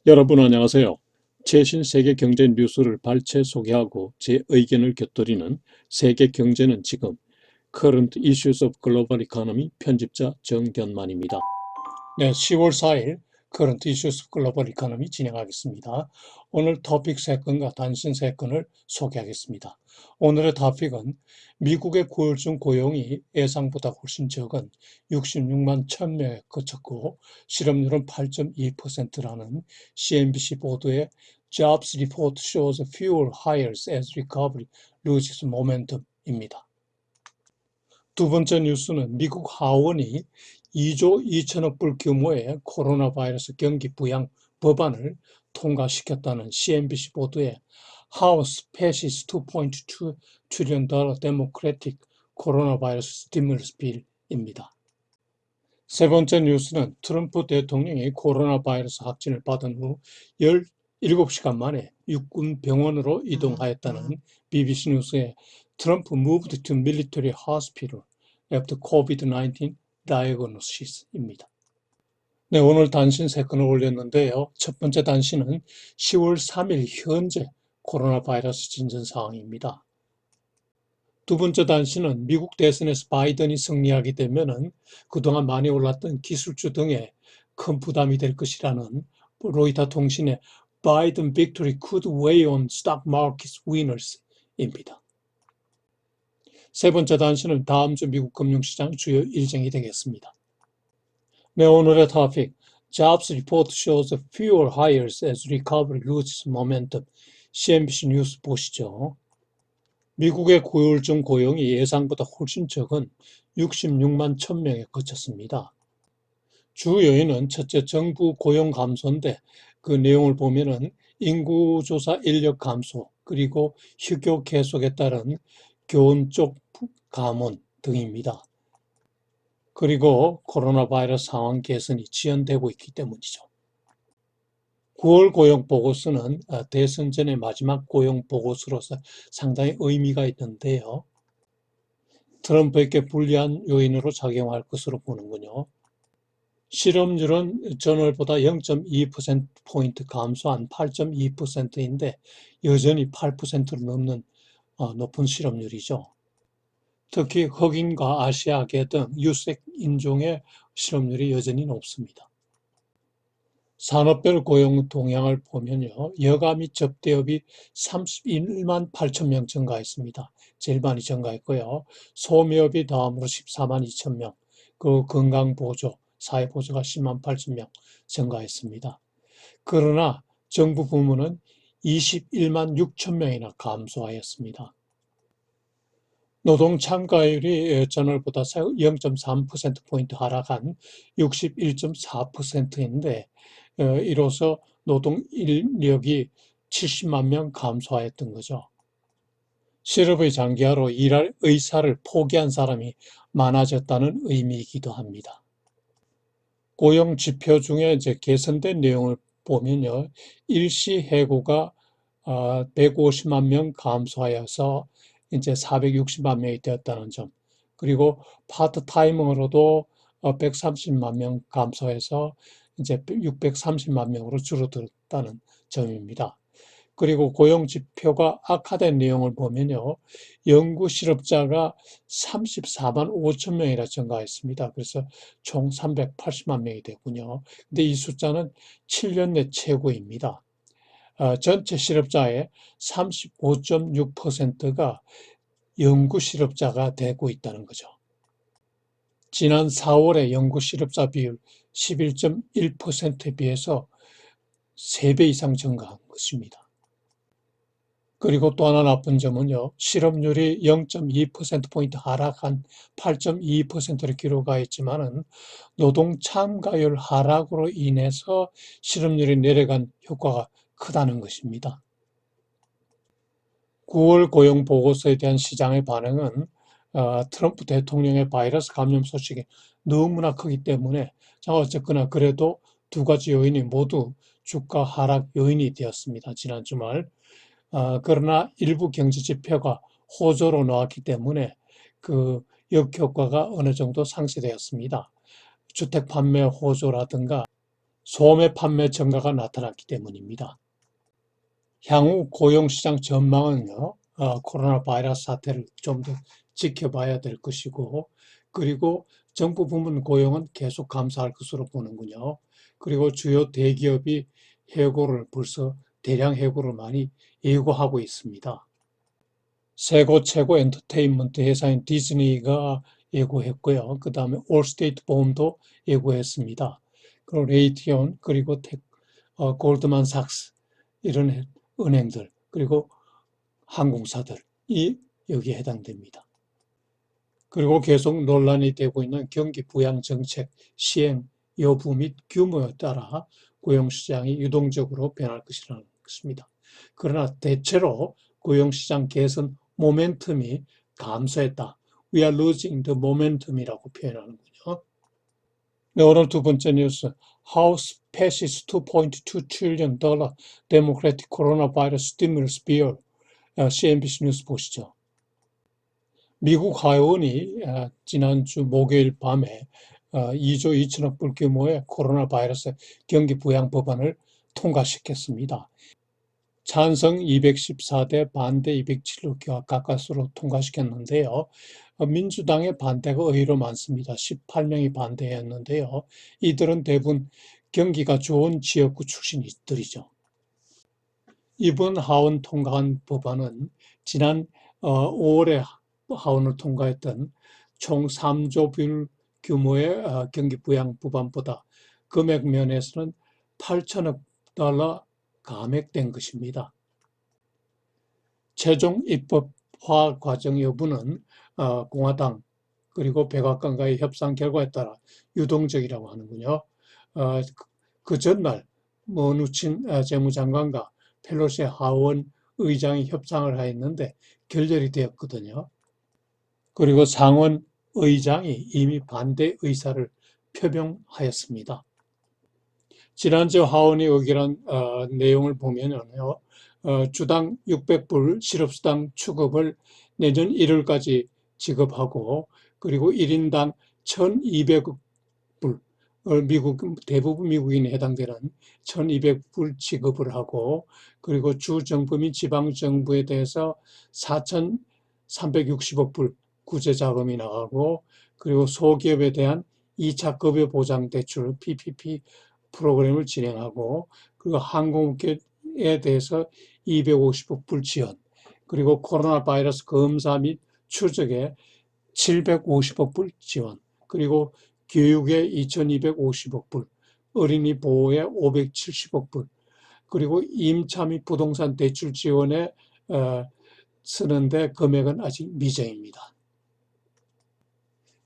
여러분 안녕하세요. 최신 세계 경제 뉴스를 발췌 소개하고 제 의견을 곁들이는 세계 경제는 지금 Current Issues of Global Economy 편집자 정견만입니다. 네, 10월 4일 Current Issues of Global Economy 진행하겠습니다. 오늘 토픽 3건과 단신 3건을 소개하겠습니다. 오늘의 토픽은 미국의 9월 중 고용이 예상보다 훨씬 적은 66만 1000명에 그쳤고 실업률은 8.2%라는 CNBC 보도의 Jobs Report shows fewer hires as recovery loses momentum입니다. 두 번째 뉴스는 미국 하원이 2조 2천억 불 규모의 코로나 바이러스 경기 부양 법안을 통과시켰다는 CNBC 보도에 House passes $2.2 trillion Democratic Coronavirus Stimulus Bill입니다. 세 번째 뉴스는 트럼프 대통령이 코로나 바이러스 확진을 받은 후 17시간 만에 육군 병원으로 이동하였다는 BBC 뉴스의 Trump moved to military hospital after COVID-19 diagnosis입니다. 네, 오늘 단신 3건을 올렸는데요. 첫 번째 단신은 10월 3일 현재 코로나 바이러스 진전 상황입니다. 두 번째 단신은 미국 대선에서 바이든이 승리하게 되면은 그동안 많이 올랐던 기술주 등에 큰 부담이 될 것이라는 로이터 통신의 Biden victory could weigh on stock market winners입니다. 세 번째 단신은 다음 주 미국 금융시장 주요 일정이 되겠습니다. 네, 오늘의 토픽 Jobs report shows fewer hires as recovery loses momentum. CNBC 뉴스 보시죠. 미국의 9월 중 고용이 예상보다 훨씬 적은 66만 1000명에 그쳤습니다. 주 요인은 첫째 정부 고용 감소인데 그 내용을 보면은 인구조사 인력 감소 그리고 휴교 계속에 따른 교원 쪽 감원 등입니다. 그리고 코로나 바이러스 상황 개선이 지연되고 있기 때문이죠. 9월 고용 보고서는 대선 전의 마지막 고용 보고서로서 상당히 의미가 있는데요. 트럼프에게 불리한 요인으로 작용할 것으로 보는군요. 실업률은 전월보다 0.2%포인트 감소한 8.2%인데 여전히 8%를 넘는 높은 실업률이죠. 특히 흑인과 아시아계 등 유색 인종의 실업률이 여전히 높습니다. 산업별 고용 동향을 보면요. 여가 및 접대업이 31만 8천 명 증가했습니다. 제일 많이 증가했고요. 소매업이 다음으로 14만 2천 명, 그 건강보조, 사회보조가 10만 8천 명 증가했습니다. 그러나 정부 부문은 21만 6천 명이나 감소하였습니다. 노동 참가율이 전월보다 0.3%포인트 하락한 61.4%인데 이로써 노동 인력이 70만 명 감소하였던 거죠. 실업의 장기화로 일할 의사를 포기한 사람이 많아졌다는 의미이기도 합니다. 고용 지표 중에 이제 개선된 내용을 보면요. 일시 해고가 150만 명 감소하여서 이제 460만 명이 되었다는 점. 그리고 파트타이머로도 130만 명 감소해서 이제 630만 명으로 줄어들었다는 점입니다. 그리고 고용 지표가 악화된 내용을 보면요. 영구 실업자가 34만 5천 명이나 증가했습니다. 그래서 총 380만 명이 됐군요. 근데 이 숫자는 7년 내 최고입니다. 전체 실업자의 35.6%가 영구 실업자가 되고 있다는 거죠. 지난 4월에 영구 실업자 비율 11.1%에 비해서 3배 이상 증가한 것입니다. 그리고 또 하나 나쁜 점은요. 실업률이 0.2%포인트 하락한 8.2%를 기록하였지만은 노동 참가율 하락으로 인해서 실업률이 내려간 효과가 크다는 것입니다. 9월 고용 보고서에 대한 시장의 반응은 트럼프 대통령의 바이러스 감염 소식이 너무나 크기 때문에 어쨌거나 그래도 두 가지 요인이 모두 주가 하락 요인이 되었습니다. 지난 주말. 그러나 일부 경제 지표가 호조로 나왔기 때문에 그 역효과가 어느 정도 상쇄되었습니다. 주택 판매 호조라든가 소매 판매 증가가 나타났기 때문입니다. 향후 고용시장 전망은요, 코로나 바이러스 사태를 좀 더 지켜봐야 될 것이고, 그리고 정부 부문 고용은 계속 감소할 것으로 보는군요. 그리고 주요 대기업이 벌써 대량 해고를 많이 예고하고 있습니다. 세계 최고 엔터테인먼트 회사인 디즈니가 예고했고요. 그 다음에 올스테이트 보험도 예고했습니다. 그리고 레이티온, 그리고 골드만삭스, 이런 은행들, 그리고 항공사들이 여기에 해당됩니다. 그리고 계속 논란이 되고 있는 경기 부양 정책 시행 여부 및 규모에 따라 고용시장이 유동적으로 변할 것이라는 것입니다. 그러나 대체로 고용시장 개선 모멘텀이 감소했다. We are losing the momentum이라고 표현하는군요. 네, 오늘 두 번째 뉴스. House passes $2.2 trillion Democratic coronavirus stimulus bill. CNBC 뉴스 보시죠. 미국 하원이 지난주 목요일 밤에 2조 2천억 불 규모의 코로나 바이러스 경기 부양 법안을 통과시켰습니다. 찬성 214대 반대 207로 가까스로 통과시켰는데요. 민주당의 반대가 의외로 많습니다. 18명이 반대했는데요. 이들은 대부분 경기가 좋은 지역구 출신들이죠. 이번 하원 통과한 법안은 지난 5월에 하원을 통과했던 총 3조 불 규모의 경기 부양 법안보다 금액 면에서는 8천억 달러 감액된 것입니다. 최종 입법화 과정 여부는 공화당 그리고 백악관과의 협상 결과에 따라 유동적이라고 하는군요. 그 전날 머누친 재무장관과 펠로시 하원 의장이 협상을 하였는데 결렬이 되었거든요. 그리고 상원 의장이 이미 반대 의사를 표명하였습니다. 지난주 하원이 의결한 내용을 보면요, 주당 600불 실업수당 추급을 내년 1월까지 지급하고, 그리고 1인당 1,200불, 대부분 미국인에 해당되는 1,200불 지급을 하고, 그리고 주정부 및 지방정부에 대해서 4,360억 불 구제자금이 나가고, 그리고 소기업에 대한 2차 급여 보장 대출 PPP 프로그램을 진행하고, 그리고 항공업계에 대해서 250억 불 지원, 그리고 코로나 바이러스 검사 및 추적에 750억 불 지원, 그리고 교육에 2,250억 불, 어린이 보호에 570억 불, 그리고 임차 및 부동산 대출 지원에 쓰는데 금액은 아직 미정입니다.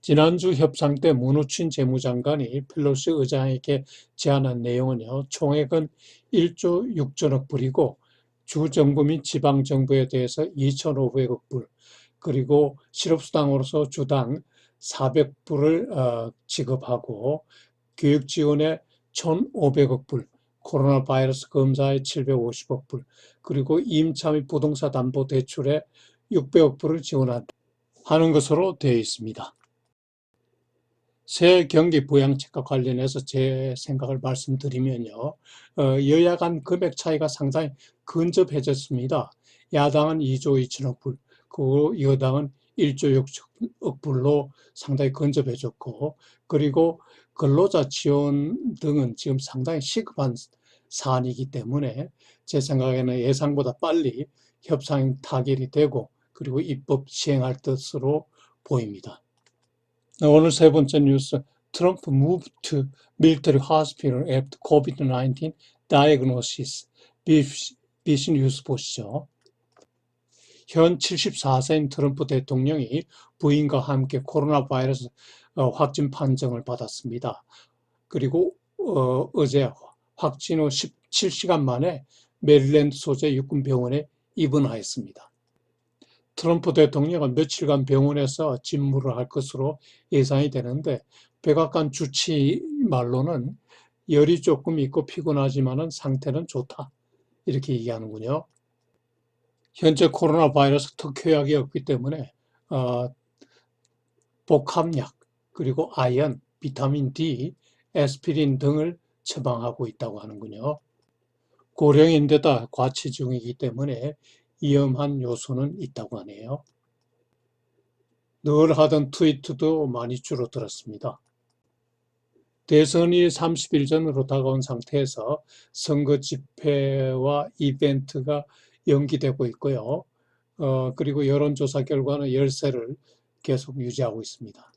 지난주 협상 때 문우친 재무장관이 펠로시 의장에게 제안한 내용은요, 총액은 1조 6천억 불이고 주정부 및 지방정부에 대해서 2,500억 불, 그리고 실업수당으로서 주당 400불을 지급하고 교육 지원에 1,500억 불, 코로나 바이러스 검사에 750억 불, 그리고 임차 및 부동산 담보 대출에 600억 불을 지원하는 것으로 되어 있습니다. 새 경기 부양책과 관련해서 제 생각을 말씀드리면요, 여야 간 금액 차이가 상당히 근접해졌습니다. 야당은 2조 2천억 불, 그리고 여당은 1조 6천억 불로 상당히 근접해졌고, 그리고 근로자 지원 등은 지금 상당히 시급한 사안이기 때문에 제 생각에는 예상보다 빨리 협상 타결이 되고, 그리고 입법 시행할 것으로 보입니다. 오늘 세 번째 뉴스, 트럼프 move to military hospital after COVID-19 diagnosis. BBC 뉴스 보시죠. 현 74세인 트럼프 대통령이 부인과 함께 코로나 바이러스 확진 판정을 받았습니다. 그리고 어제 확진 후 17시간 만에 메릴랜드 소재 육군병원에 입원하였습니다. 트럼프 대통령은 며칠간 병원에서 진무를 할 것으로 예상이 되는데, 백악관 주치 말로는 열이 조금 있고 피곤하지만 상태는 좋다, 이렇게 얘기하는군요. 현재 코로나 바이러스 특효약이 없기 때문에 복합약, 그리고 아연, 비타민 D, 에스피린 등을 처방하고 있다고 하는군요. 고령인데다 과치 중이기 때문에 위험한 요소는 있다고 하네요. 늘 하던 트위트도 많이 줄어들었습니다. 대선이 30일 전으로 다가온 상태에서 선거 집회와 이벤트가 연기되고 있고요. 그리고 여론조사 결과는 열세를 계속 유지하고 있습니다.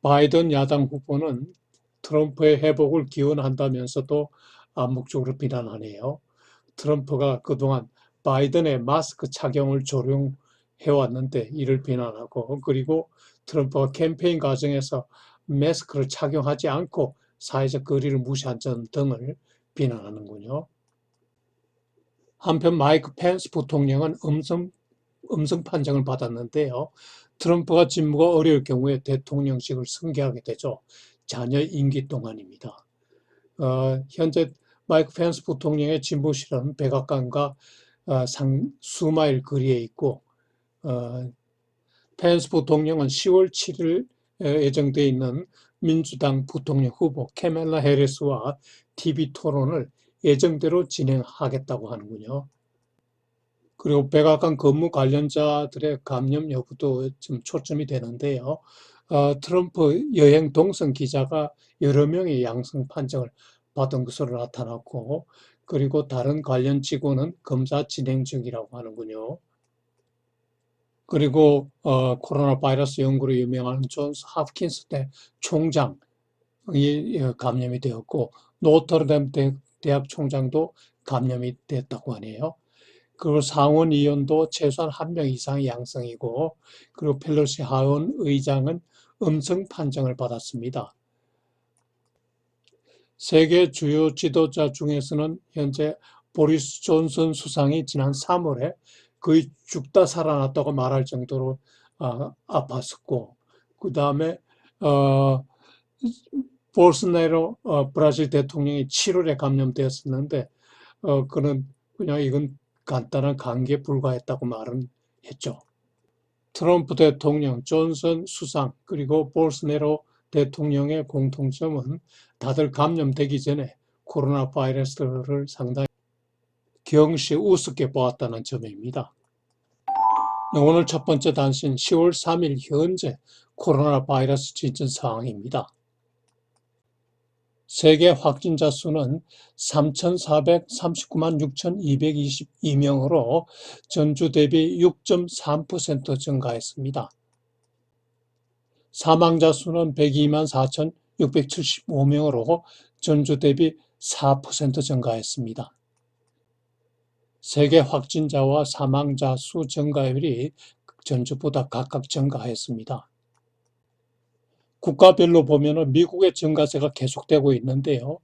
바이든 야당 후보는 트럼프의 회복을 기원한다면서도 암묵적으로 비난하네요. 트럼프가 그동안 바이든의 마스크 착용을 조롱해왔는데 이를 비난하고, 그리고 트럼프가 캠페인 과정에서 마스크를 착용하지 않고 사회적 거리를 무시한 점 등을 비난하는군요. 한편 마이크 펜스 부통령은 음성 판정을 받았는데요. 트럼프가 직무가 어려울 경우에 대통령직을 승계하게 되죠. 자녀 임기 동안입니다. 현재 마이크 펜스 부통령의 집무실은 백악관과 수마일 거리에 있고, 펜스 부통령은 10월 7일 예정돼 있는 민주당 부통령 후보 캐멀라 해리스와 TV 토론을 예정대로 진행하겠다고 하는군요. 그리고 백악관 근무 관련자들의 감염 여부도 좀 초점이 되는데요. 트럼프 여행 동선 기자가 여러 명의 양성 판정을 받은 것으로 나타났고, 그리고 다른 관련 직원은 검사 진행 중이라고 하는군요. 그리고 코로나 바이러스 연구로 유명한 존스 홉킨스 대 총장이 감염이 되었고, 노트르담 대학 총장도 감염이 됐다고 하네요. 그리고 상원의원도 최소한 1명 이상이 양성이고, 그리고 펠로시 하원 의장은 음성 판정을 받았습니다. 세계 주요 지도자 중에서는 현재 보리스 존슨 수상이 지난 3월에 거의 죽다 살아났다고 말할 정도로 아팠었고, 그 다음에 볼소나로 브라질 대통령이 7월에 감염되었었는데, 그는 그냥 이건 간단한 감기에 불과했다고 말은 했죠. 트럼프 대통령, 존슨 수상, 그리고 볼소나로 대통령의 공통점은 다들 감염되기 전에 코로나 바이러스를 상당히 경시 우습게 보았다는 점입니다. 오늘 첫 번째 단신 10월 3일 현재 코로나 바이러스 진전 상황입니다. 세계 확진자 수는 3,439만 6,222명으로 전주 대비 6.3% 증가했습니다. 사망자 수는 102만 4,675명으로 전주 대비 4% 증가했습니다. 세계 확진자와 사망자 수 증가율이 전주보다 각각 증가했습니다. 국가별로 보면은 미국의 증가세가 계속되고 있는데요.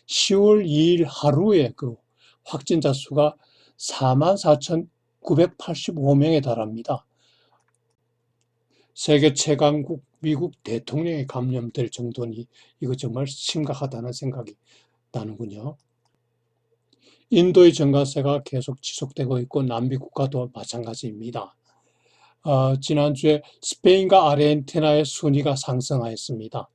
10월 2일 하루에 그 확진자 수가 44,985명에 달합니다. 세계 최강국 미국 대통령이 감염될 정도니 이거 정말 심각하다는 생각이 나는군요. 인도의 증가세가 계속 지속되고 있고 남미 국가도 마찬가지입니다. 지난주에 스페인과 아르헨티나의 순위가 상승하였습니다.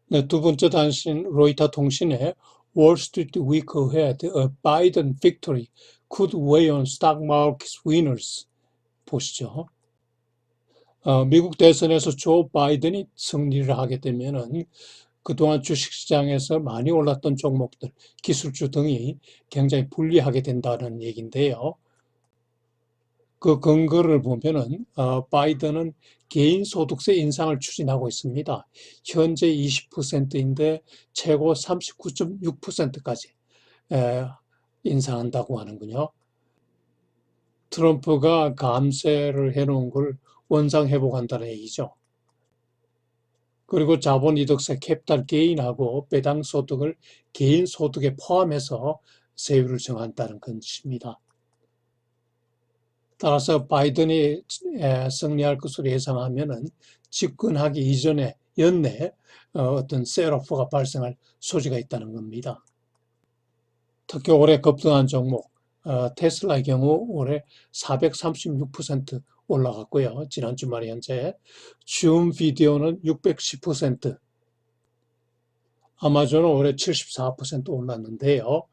네, 두 번째 단신 로이터 통신의 Wall Street Week ahead, a Biden victory could weigh on stock market winners. 보시죠. 미국 대선에서 조 바이든이 승리를 하게 되면은 그동안 주식시장에서 많이 올랐던 종목들, 기술주 등이 굉장히 불리하게 된다는 얘기인데요. 그 근거를 보면은 바이든은 개인소득세 인상을 추진하고 있습니다. 현재 20%인데 최고 39.6%까지 인상한다고 하는군요. 트럼프가 감세를 해놓은 걸 원상회복한다는 얘기죠. 그리고 자본이득세 캐피탈 게인하고 배당 소득을 개인 소득에 포함해서 세율을 정한다는 것입니다. 따라서 바이든이 승리할 것으로 예상하면은 집권하기 이전에 연내 어떤 셀오프가 발생할 소지가 있다는 겁니다. 특히 올해 급등한 종목 테슬라의 경우 올해 436% 올라갔고요. 지난 주말에 현재 줌 비디오는 610%, 아마존은 올해 74% 올랐는데요.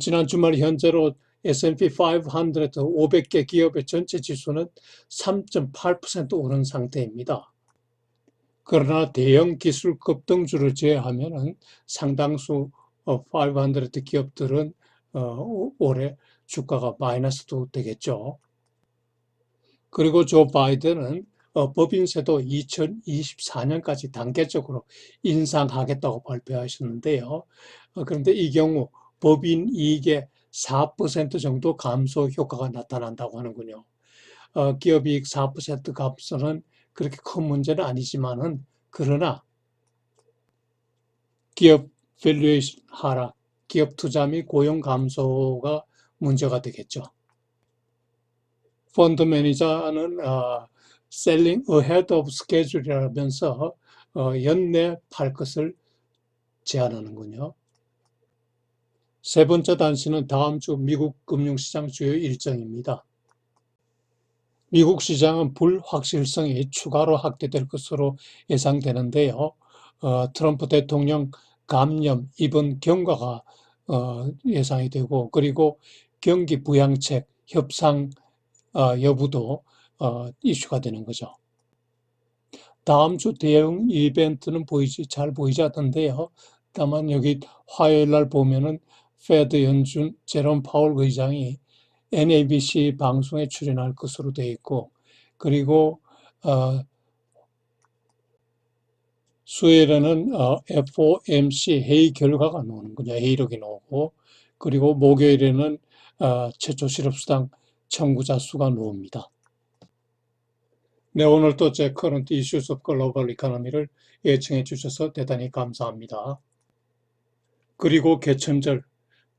지난 주말 현재로 S&P 500 500개 기업의 전체 지수는 3.8% 오른 상태입니다. 그러나 대형 기술 급등주를 제외하면 상당수 500 기업들은 올해 주가가 마이너스도 되겠죠. 그리고 조 바이든은 법인세도 2024년까지 단계적으로 인상하겠다고 발표하셨는데요. 그런데 이 경우 법인 이익의 4% 정도 감소 효과가 나타난다고 하는군요. 기업이익 4% 감소는 그렇게 큰 문제는 아니지만은, 그러나 기업 밸류에이션 하락, 기업 투자 및 고용 감소가 문제가 되겠죠. 펀드 매니저는 selling ahead of schedule이라면서 연내 팔 것을 제안하는군요. 세 번째 단시는 다음 주 미국 금융시장 주요 일정입니다. 미국 시장은 불확실성이 추가로 확대될 것으로 예상되는데요. 트럼프 대통령 감염, 입원 경과가 예상이 되고, 그리고 경기 부양책 협상 여부도 이슈가 되는 거죠. 다음 주 대형 이벤트는 잘 보이지 않던데요. 다만 여기 화요일 날 보면은 페드 연준 제롬 파월 의장이 NABC 방송에 출연할 것으로 되어 있고, 그리고 수요일에는 FOMC 회의 결과가 나오는군요. 회의록이 나오고, 그리고 목요일에는 최초 실업수당 청구자 수가 나옵니다. 네, 오늘도 제 커런트 이슈스 오브 글로벌 이코노미를 예청해 주셔서 대단히 감사합니다. 그리고 개천절,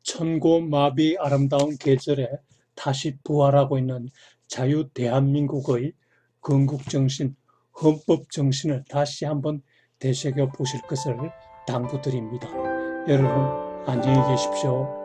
천고마비 아름다운 계절에 다시 부활하고 있는 자유 대한민국의 건국정신, 헌법정신을 다시 한번 되새겨 보실 것을 당부드립니다. 여러분, 안녕히 계십시오.